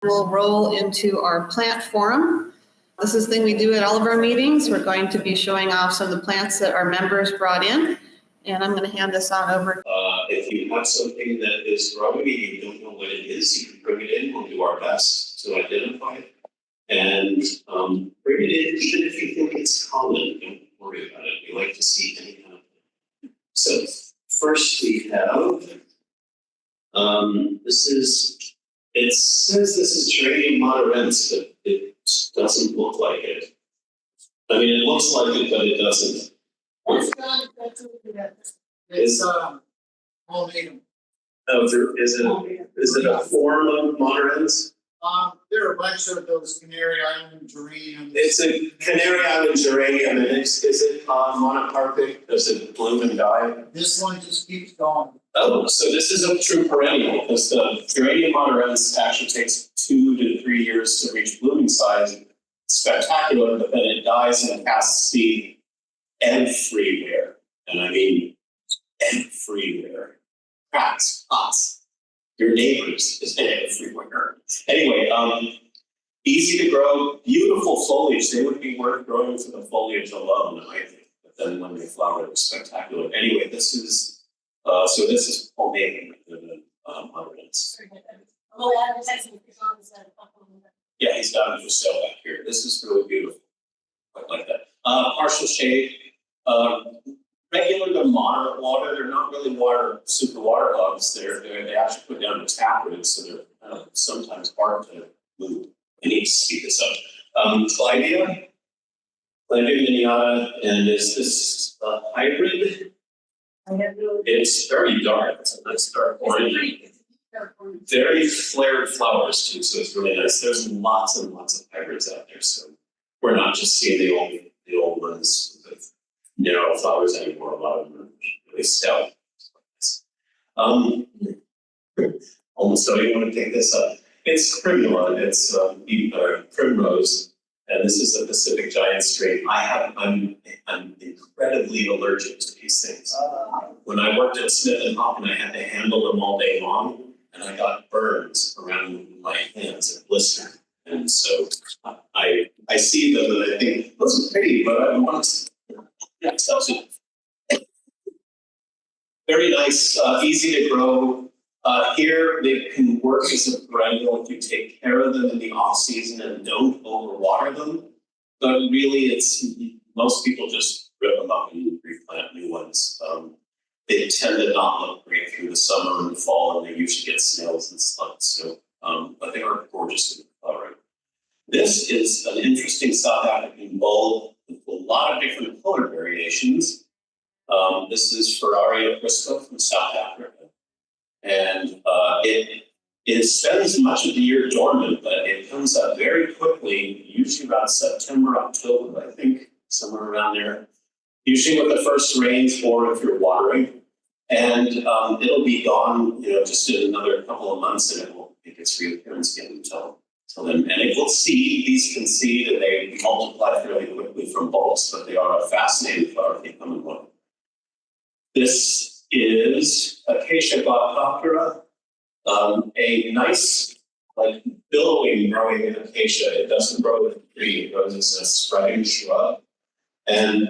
We'll roll into our plant forum. This is the thing we do at all of our meetings. We're going to be showing off some of the plants that our members brought in. And I'm going to hand this on over. If you have something that is growing and you don't know what it is, you can bring it in. We'll do our best to identify it. And bring it in even if you think it's common. Don't worry about it. We like to see any kind of thing. So first we have, it says this is geranium monorense, but it doesn't look like it. I mean, it looks like it, but it doesn't. It's homemade. Oh, is it a form of monorense? There are a bunch of those Canary Island geraniums. It's a Canary Island geranium, and is it monocarpic? Does it bloom and die? This one just keeps going. Oh, so this is a true perennial, because the geranium monorense actually takes 2 to 3 years to reach blooming size. It's spectacular, but then it dies and casts seed everywhere. And I mean everywhere. Cracks, pots, your neighbors is everywhere. Anyway, easy to grow, beautiful foliage. They would be worth growing for the foliage alone, I think. But then when they flower, it's spectacular. Anyway, this is homemade the monorense. Yeah, he's got it for sale back here. This is really beautiful. I like that. Partial shade. Regular to moderate water. They're not really super water hogs. They actually put down the tap roots, so they're sometimes hard to move. I need to speed this up. Clivia miniata, and is this a hybrid? It's very dark. It's a nice dark orange. Very flared flowers too, so it's really nice. There's lots and lots of hybrids out there, so we're not just seeing the old ones with narrow flowers anymore. A lot of them are really stout. Almost don't even want to take this up. It's primula. It's primrose, and this is a Pacific giant strain. I'm incredibly allergic to these things. When I worked at Smith and Hoffman, I had to handle them all day long, and I got burns around my hands and blisters. And so I see them and I think those are pretty, but I don't want to. Yeah, very nice, easy to grow. Here they can work as a perennial if you take care of them in the off season and don't overwater them. But really, most people just rip them up and replant new ones. They tend to not look great through the summer and the fall, and they usually get snails and slugs. So, but they are gorgeous in flowering. This is an interesting South African bulb with a lot of different color variations. This is Ferraria prisca from South Africa. And it spends much of the year dormant, but it comes up very quickly, usually around September, October, I think, somewhere around there. Usually with the first rains or if you're watering. And it'll be gone, just in another couple of months, and it won't make its reappearance again until then. And it will seed. These can seed, and they multiply fairly quickly from bulbs, but they are a fascinating flower. They come in one. This is Acacia glaucoptera, a nice, billowing growing acacia. It doesn't grow with a tree. It grows as a spreading shrub, and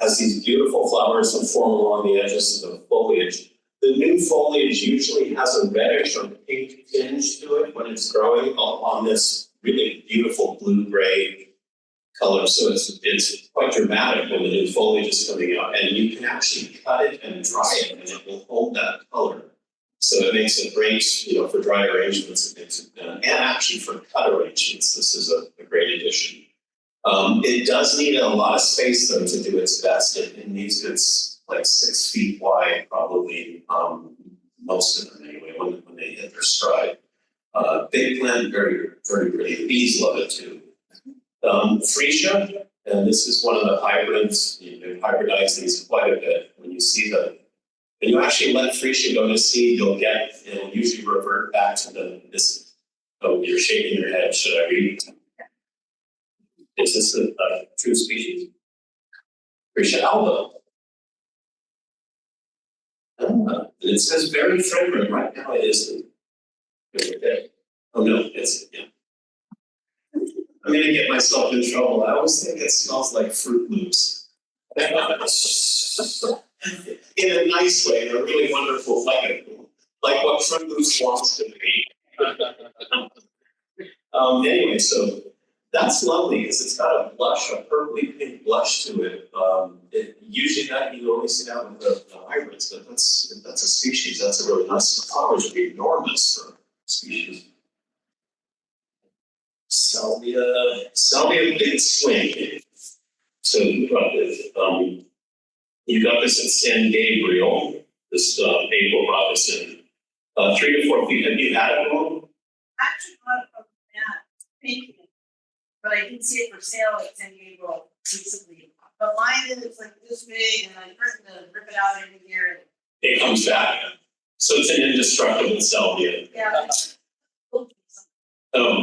has these beautiful flowers that form along the edges of the foliage. The new foliage usually has a reddish or pink tinge to it when it's growing on this really beautiful blue-gray color. So it's quite dramatic when the new foliage is coming out. And you can actually cut it and dry it, and it will hold that color. So it makes it great, for dry arrangements. And actually for cut arrangements, this is a great addition. It does need a lot of space, though, to do its best. It needs it's 6 feet wide, probably, most of them anyway, when they hit their stride. Big plant, very, very pretty. The bees love it too. Freesia, and this is one of the hybrids. You hybridize these quite a bit. When you see when you actually let freesia go to seed, it'll usually revert back to this. Oh, you're shaking your head. Should I read? Is this a true species? Freesia alba. And it says very fragrant. Right now it isn't. Oh, no, it's, yeah. I'm gonna get myself in trouble. I always think it smells like Fruit Loops. In a nice way, in a really wonderful, like what Fruit Loops wants to be. Anyway, so that's lovely because it's got a blush, a purpley pink blush to it. Usually that you only see that with the hybrids, but that's a species. That's a really nice. The flowers would be enormous for species. Salvia big swing. So you got this at San Gabriel. This April brought this in 3 to 4 feet. Have you had it long? Actually, bought it from Matt, painting it, but I didn't see it for sale at San Gabriel recently. But mine is like this big, and I threaten to rip it out every year. It comes back. So it's an indestructible salvia. Yeah.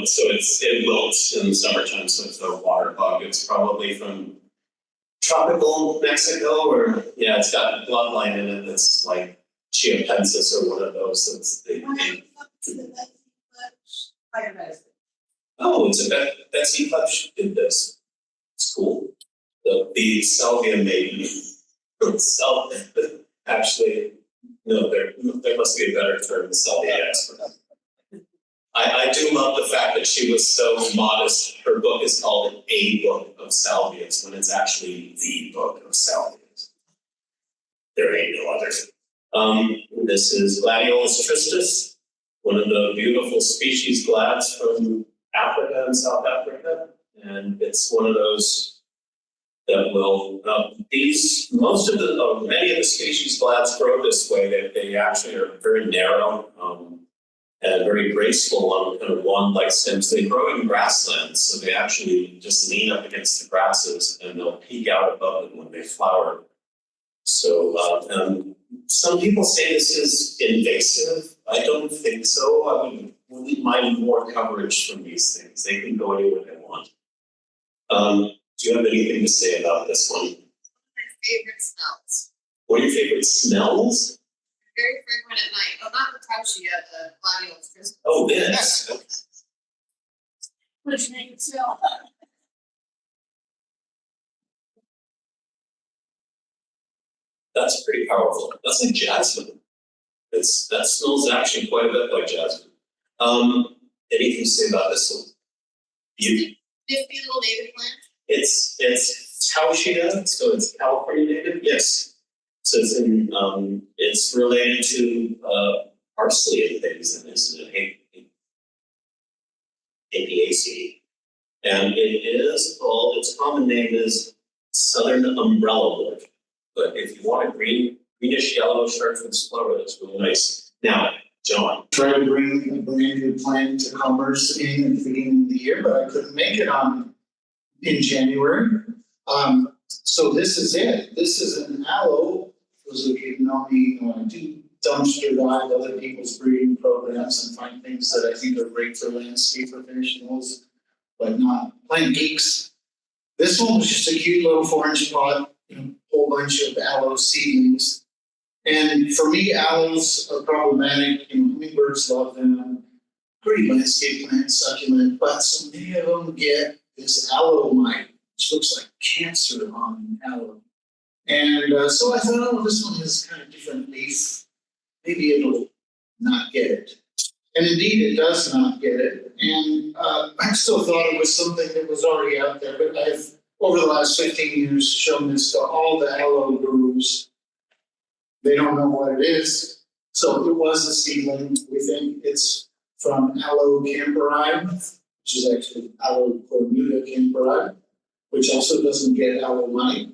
So it wilts in the summertime, so it's a water bug. It's probably from tropical Mexico, or yeah, it's got a bloodline in it that's like Chiapensis or one of those. That's Oh, it's a Betsy Hutch did this. It's cool. The salvia maiden. Actually, no, there must be a better term, salvia expert. I do love the fact that she was so modest. Her book is called A Book of Salvias, when it's actually the Book of Salvias. There ain't no other. This is Gladiolus tristis, one of the beautiful species glads from Africa and South Africa. And it's one of those that will, many of the species glads grow this way. They actually are very narrow. And very graceful on kind of wand-like stems. They grow in grasslands, so they actually just lean up against the grasses and they'll peek out above them when they flower. So some people say this is invasive. I don't think so. I wouldn't mind more coverage from these things. They can go anywhere they want. Do you have anything to say about this one? One of my favorite smells. What are your favorite smells? Very fragrant at night. Oh, not the Tauchia, the Gladiolus tristis. Oh, this. Which make it smell. That's pretty powerful. That's like jasmine. That smells actually quite a bit like jasmine. Anything to say about this one? Nifty little native plant. It's Tauchia, so it's California native. Yes. So it's related to parsley and things, and isn't it? Apiaceae. And its common name is Southern Umbrella Wood. But if you want a greenish yellow chartreuse flower, that's really nice. Now, John. Tried to bring a brand new plant to commerce in at the beginning of the year, but I couldn't make it in January. So this is it. This is an aloe. Those of you who know me, I do dumpster dive other people's breeding programs and find things that I think are great for landscape professionals, but not plant geeks. This one was just a cute little 4-inch pot, a whole bunch of aloe seedlings. And for me, aloes are problematic. Hummingbirds love them. Great landscape plant, succulent, but so many of them get this aloe mite, which looks like cancer on aloe. And so I thought, oh, this one has kind of different leaf. Maybe it'll not get it. And indeed, it does not get it. And I still thought it was something that was already out there, but I've, over the last 15 years, shown this to all the aloe gurus. They don't know what it is. So it was a seedling. We think it's from Aloe camperi, which is actually Aloe cornuta camperi, which also doesn't get aloe mite,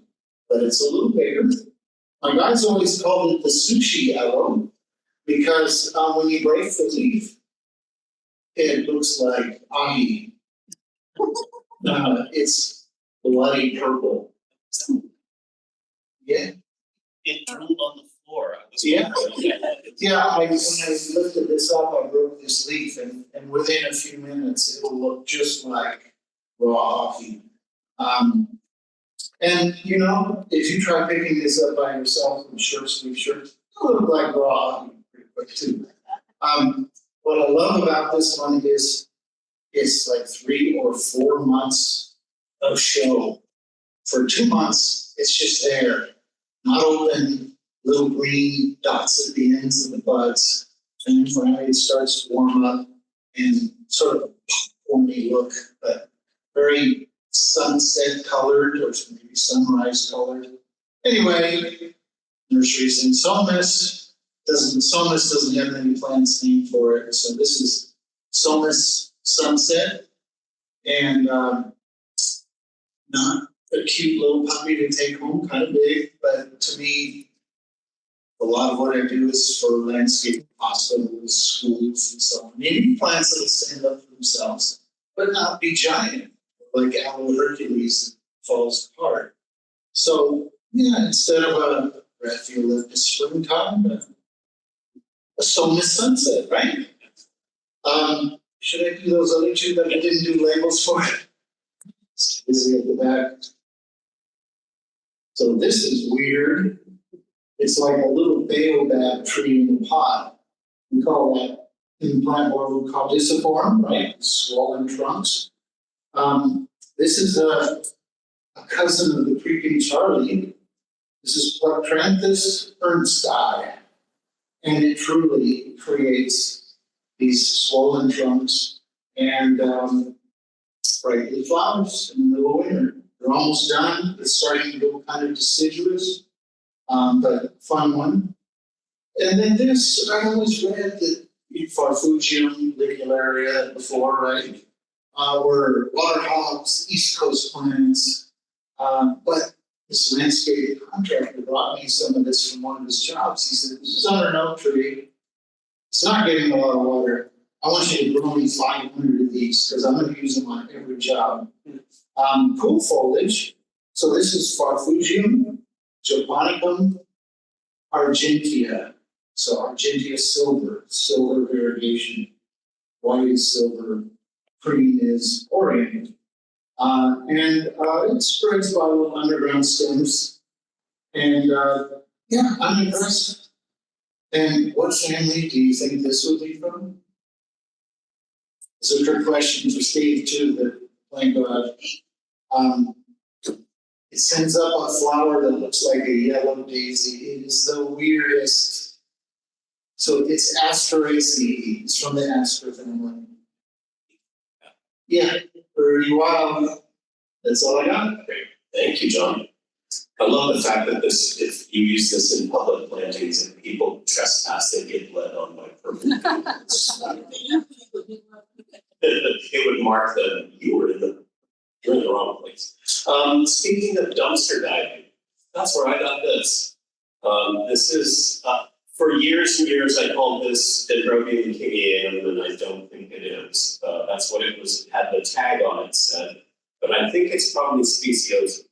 but it's a little bigger. My guys always called it the sushi aloe because when you break the leaf, it looks like ahi. It's bloody purple. Yeah. It drooled on the floor. Yeah. Yeah, when I lifted this up, I broke this leaf, and within a few minutes, it'll look just like raw ahi. And if you try picking this up by yourself in short sleeve shirts, it'll look like raw ahi pretty quick too. What I love about this one is it's like 3 or 4 months of show. For 2 months, it's just there, not open, little green dots at the ends of the buds. And then finally it starts to warm up and sort of popcorny look, but very sunset colored or maybe sunrise colored. Anyway, nurseries in Somas doesn't have any plants named for it, so this is Somas Sunset, and not a cute little puppy to take home, kind of big, but to me, a lot of what I do is for landscape hospitals, schools, and so on. Maybe plants that'll stand up for themselves, but not be giant, like Aloe Hercules falls apart. So, yeah, instead of a Raphaeoliptus springtime, a Somas sunset, right? Should I do those other two that I didn't do labels for? It's busy at the back. So this is weird. It's like a little baobab tree in a pot. We call that in the plant world, we call disciform, right? Swollen trunks. This is a cousin of the creeping Charlie. This is Plectranthus ernsti, and it truly creates these swollen trunks and brightly flowers in the middle of winter. They're almost done. It's starting to go kind of deciduous, but fun one. And then this, I always read that Farfugium licularia before, right? Were water hogs, East Coast plants, but this landscape contractor brought me some of this from one of his jobs. He said, "This is under an oak tree. It's not getting a lot of water. I want you to grow me 500 of these because I'm going to use them on every job." Cool foliage. So this is Farfugium, Japonicum, Argentea. So Argentea silver variegation. White is silver, cream is orient. It spreads by little underground stems. And yeah, I'm impressed. And what family do you think this would be from? It's a good question for Steve too, the plant garage. It sends up a flower that looks like a yellow daisy. It is the weirdest. So it's Asteraceae. It's from the Aster family. Yeah, pretty wild. That's all I got. Great. Thank you, John. I love the fact that if you use this in public plantings and people trespass, they get bled on by permanent. It would mark that you're in the wrong place. Speaking of dumpster diving, that's where I got this. This is for years and years I called this Dendrobium kingianum, and I don't think it is. That's what it was. Had the tag on it said, but I think it's probably speciosum.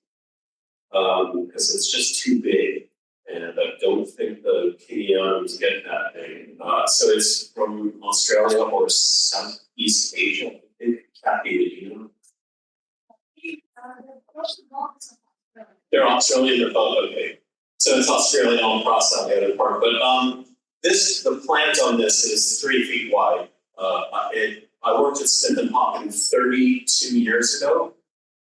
Because it's just too big, and I don't think the kingianums get that big. So it's from Australia or Southeast Asia, I think. Kathy, did you know? They're Australian, they're both okay. So it's Australian, I'll cross out the other part. But the plant on this is 3 feet wide. I worked at Smith & Hawkins 32 years ago.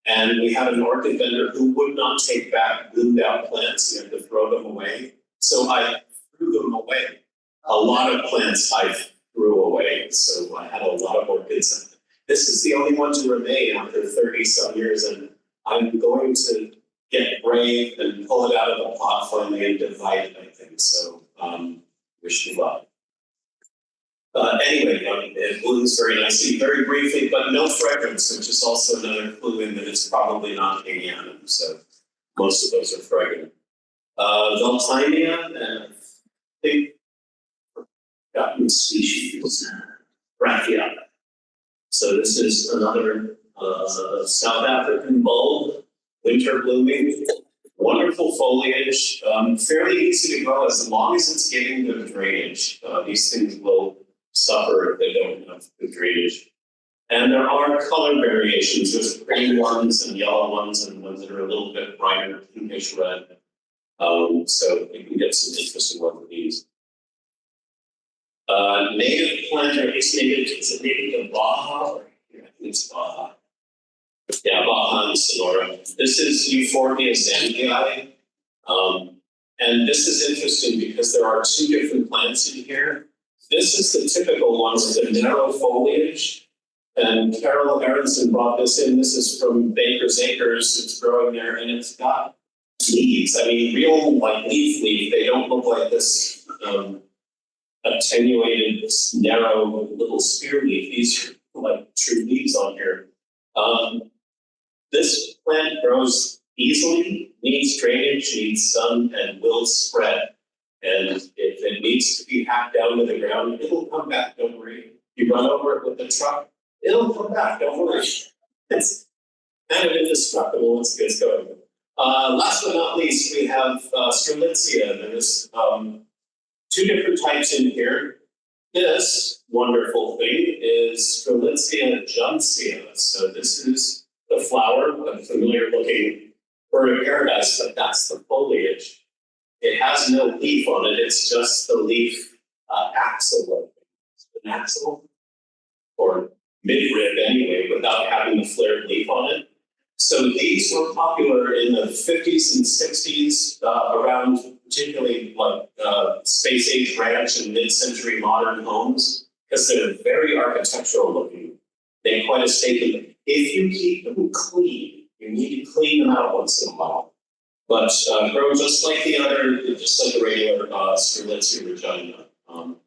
And we had an orchid vendor who would not take back bloomed out plants. You had to throw them away. So I threw them away. A lot of plants I threw away. So I had a lot of orchids. This is the only one to remain after 30 some years. And I'm going to get brave and pull it out of the pot finally and divide it, I think. So wish you luck. Anyway, it blooms very nicely, very briefly, but no fragrance, which is also another clue in that it's probably not kingianum. So most of those are fragrant. Veltinia, and I think forgotten species, Raphia. So this is another South African bulb, winter blooming. Wonderful foliage, fairly easy to grow as long as it's getting good drainage. These things will suffer if they don't have good drainage. And there are color variations. There's green ones and yellow ones and ones that are a little bit brighter, pinkish red. So you can get some interesting ones of these. Native plant, or is it native to Baja? Yeah, I think it's Baja. Yeah, Baja and Sonora. This is Euphorbia zambii. And this is interesting because there are two different plants in here. This is the typical one with the narrow foliage. And Carol Aronson brought this in. This is from Baker's Acres. It's growing there and it's got leaves. I mean, real like leaf. They don't look like this attenuated, narrow little spear leaf. These are like true leaves on here. This plant grows easily, needs drainage, needs sun, and will spread. And if it needs to be hacked down to the ground, it'll come back, don't worry. You run over it with the truck, it'll come back, don't worry. It's kind of indestructible once it gets going. Last but not least, we have Strelitzia. There's two different types in here. This wonderful thing is Strelitzia juncea. So this is the flower, a familiar looking bird of paradise, but that's the foliage. It has no leaf on it, it's just the leaf axil, an axil, or midrib anyway, without having the flared leaf on it. So these were popular in the 50s and 60s, around particularly like space age ranch and mid-century modern homes, because they're very architectural looking. They have quite a statement. If you keep them clean, you need to clean them out once in a while. But grow just like the regular Strelitzia regina,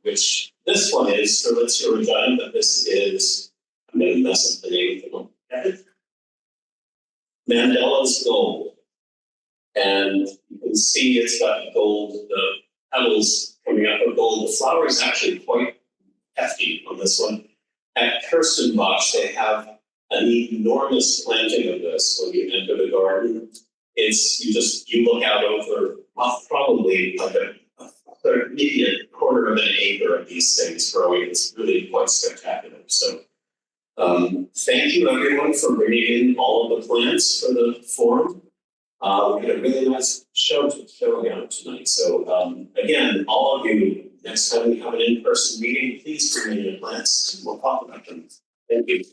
which this one is Strelitzia regina, but this is, I'm going to mess up the name of the one. Mandela's gold. And you can see it's got gold, the petals coming up with gold. The flower is actually quite hefty on this one. At Kirstenbosch, they have an enormous planting of this when you enter the garden. You look out over probably like maybe a quarter of an acre of these things growing. It's really quite spectacular. So thank you everyone for bringing in all of the plants for the forum. We had a really nice show out tonight. So again, all of you, next time we have an in-person meeting, please bring in your plants and we'll talk about them. Thank you.